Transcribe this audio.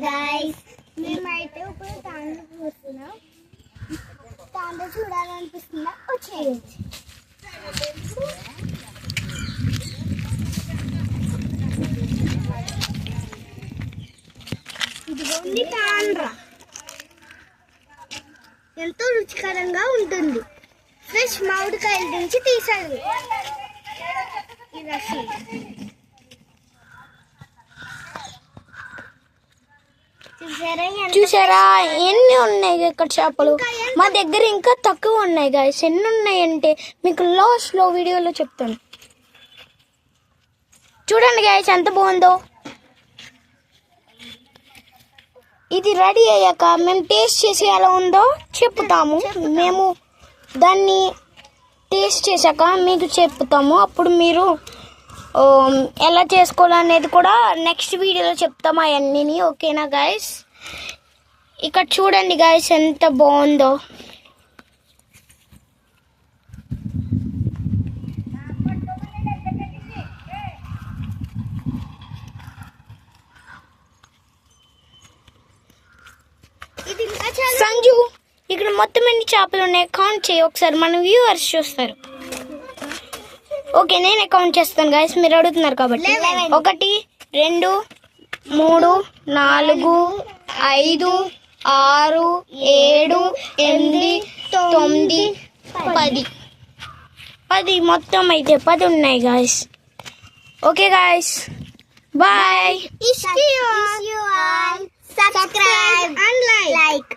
Guys, మేమైతే ఇప్పుడు తాండ్ర చూస్తున్నాం. తాండ్ర చూడాలనిపిస్తుందా? వచ్చేయచ్చు. ఇదిగోండి తాండ్ర. ఎంతో రుచికరంగా ఉంటుంది. ఫ్రెష్ మామిడికాయల నుంచి తీసారు ఈ రసం. చూసారా ఎన్ని ఉన్నాయి ఇక్కడ చేపలు. మా దగ్గర ఇంకా తక్కువ ఉన్నాయి గాయస్. ఎన్ని ఉన్నాయంటే మీకు లాస్ట్ లో వీడియోలో చెప్తాను. చూడండి గాయస్ ఎంత బాగుందో. ఇది రెడీ అయ్యాక మేము టేస్ట్ చేసి ఎలా ఉందో చెప్తాము. మేము దాన్ని టేస్ట్ చేశాక మీకు చెప్తాము. అప్పుడు మీరు ఎలా చేసుకోవాలనేది కూడా నెక్స్ట్ వీడియోలో చెప్తాము అవన్నీ. ఓకేనా గాయస్? ఇక్కడ చూడండి గాయస్ ఎంత బాగుందో. సంజు, ఇక్కడ మొత్తం ఎన్ని చేపలు ఉన్నాయి కౌంట్ చేయి ఒకసారి. మన వ్యూవర్స్ చూస్తారు. ఓకే, నేను అకౌంట్ చేస్తాను గాయస్, మీరు అడుగుతున్నారు కాబట్టి. 1 2 3 4 5 6 7 8 9 10 మొత్తం అయితే 10 ఉన్నాయి guys. Okay guys, bye. Subscribe and like.